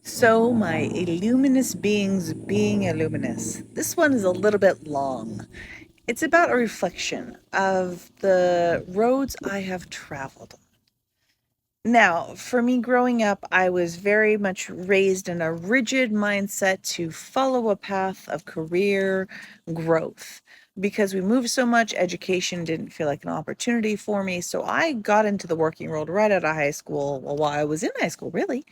So, my illuminous beings being illuminous. This one is a little bit long. It's about a reflection of the roads I have traveled. Now, for me growing up, I was very much raised in a rigid mindset to follow a path of career growth. Because we moved so much, education didn't feel like an opportunity for me. So I got into the working world right out of high school, well, while I was in high school, really.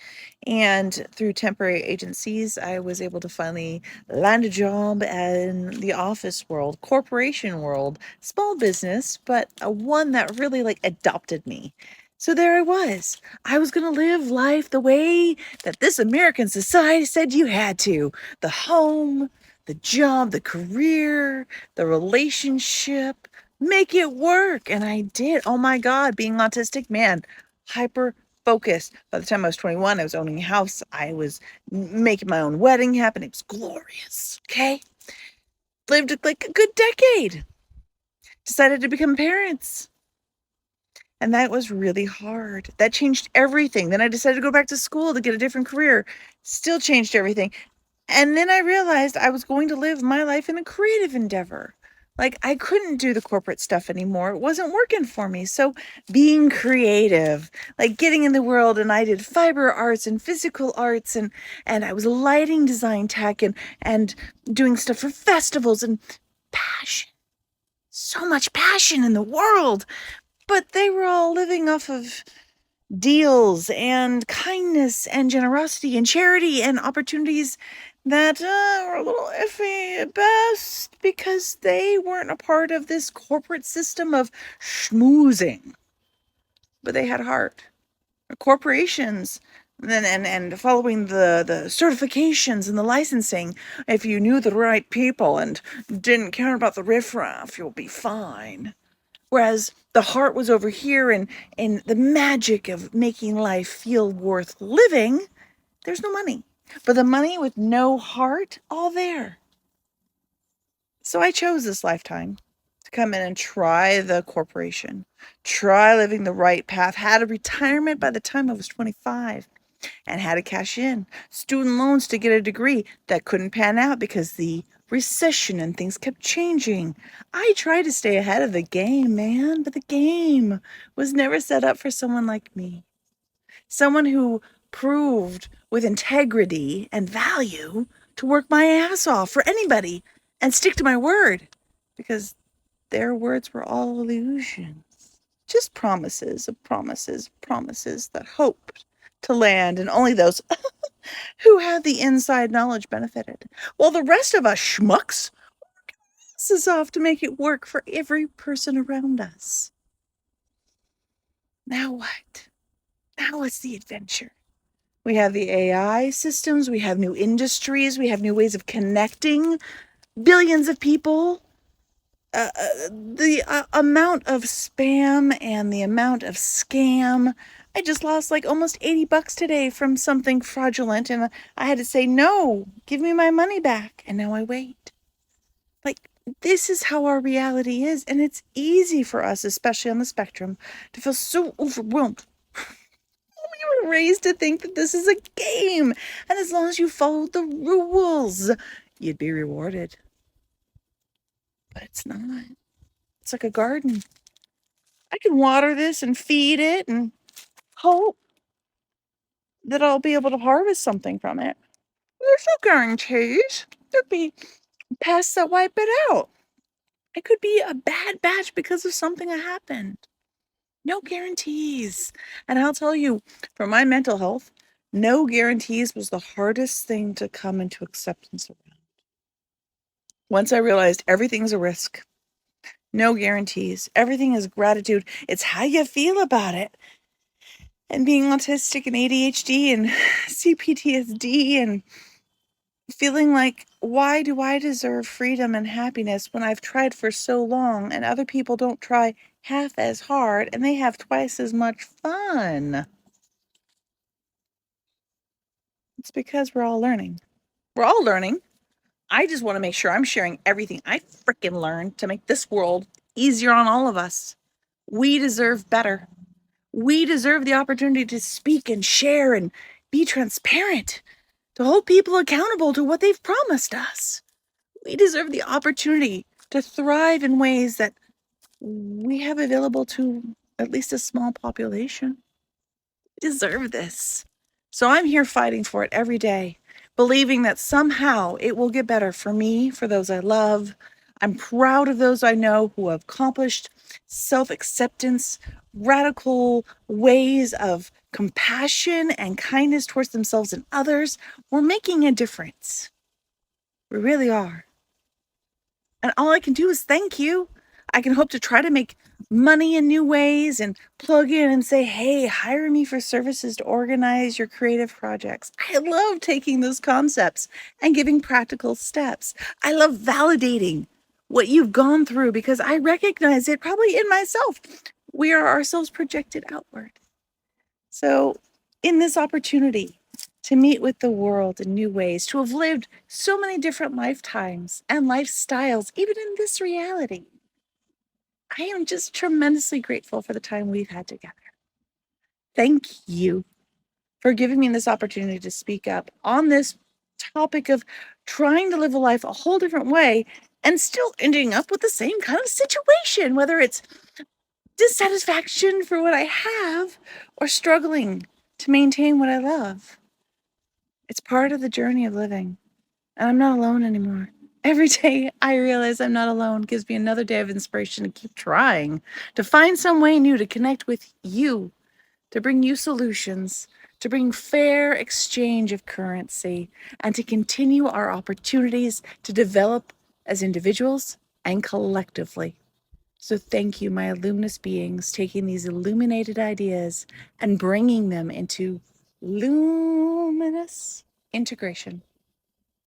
And through temporary agencies, I was able to finally land a job in the office world, corporation world, small business, but one that really like adopted me. So there I was. I was going to live life the way that this American society said you had to. The home, the job, the career, the relationship, make it work. And I did. Oh my God, being autistic, man, hyper focused. By the time I was 21, I was owning a house. I was making my own wedding happen. It was glorious. Okay. Lived like a good decade. Decided to become parents. And that was really hard. That changed everything. Then I decided to go back to school to get a different career. Still changed everything. And then I realized I was going to live my life in a creative endeavor. Like I couldn't do the corporate stuff anymore. It wasn't working for me. So being creative, like getting in the world, and I did fiber arts and physical arts, and I was lighting design tech and doing stuff for festivals and passion. So much passion in the world. But they were all living off of deals and kindness and generosity and charity and opportunities that were a little iffy at best because they weren't a part of this corporate system of schmoozing. But they had heart. Corporations and following the certifications and the licensing, if you knew the right people and didn't care about the riffraff, you'll be fine. Whereas the heart was over here and the magic of making life feel worth living, there's no money. But the money with no heart, all there. So I chose this lifetime to come in and try the corporation, try living the right path, had a retirement by the time I was 25 and had to cash in student loans to get a degree that couldn't pan out because the recession and things kept changing. I tried to stay ahead of the game, man, but the game was never set up for someone like me. Someone who proved with integrity and value to work my ass off for anybody and stick to my word because their words were all illusions. Just promises of promises, promises that hoped to land, and only those who had the inside knowledge benefited, while the rest of us schmucks this is off to make it work for every person around us. Now what? Now what's the adventure? We have the AI systems, we have new industries, we have new ways of connecting billions of people. The amount of spam and the amount of scam. I just lost like almost $80 today from something fraudulent, and I had to say, no, give me my money back. And now I wait. Like, this is how our reality is. And it's easy for us, especially on the spectrum, to feel so overwhelmed. We were raised to think that this is a game. And as long as you follow the rules, you'd be rewarded. But it's not. It's like a garden. I can water this and feed it and hope that I'll be able to harvest something from it. There's no guarantees. There'd be pests that wipe it out. It could be a bad batch because of something that happened. No guarantees. And I'll tell you, for my mental health, no guarantees was the hardest thing to come into acceptance around. Once I realized everything's a risk, no guarantees, everything is gratitude. It's how you feel about it. And being autistic and ADHD and CPTSD and feeling like, why do I deserve freedom and happiness when I've tried for so long and other people don't try half as hard and they have twice as much fun? It's because we're all learning. We're all learning. I just want to make sure I'm sharing everything I freaking learned to make this world easier on all of us. We deserve better. We deserve the opportunity to speak and share and be transparent. to hold people accountable to what they've promised us. We deserve the opportunity to thrive in ways that we have available to at least a small population. We deserve this. So I'm here fighting for it every day, believing that somehow it will get better for me, for those I love. I'm proud of those I know who have accomplished self acceptance, radical ways of compassion and kindness towards themselves and others. We're making a difference. We really are. And all I can do is thank you. I can hope to try to make money in new ways and plug in and say, hey, hire me for services to organize your creative projects. I love taking those concepts and giving practical steps. I love validating what you've gone through because I recognize it probably in myself. We are ourselves projected outward. So, in this opportunity to meet with the world in new ways, to have lived so many different lifetimes and lifestyles, even in this reality, I am just tremendously grateful for the time we've had together. Thank you for giving me this opportunity to speak up on this topic of trying to live a life a whole different way and still ending up with the same kind of situation, whether it's dissatisfaction for what I have or struggling to maintain what I love. It's part of the journey of living, and I'm not alone anymore. Every day I realize I'm not alone gives me another day of inspiration to keep trying, to find some way new to connect with you, to bring you solutions, to bring fair exchange of currency, and to continue our opportunities to develop as individuals and collectively. So thank you, my luminous beings, taking these illuminated ideas and bringing them into luminous integration.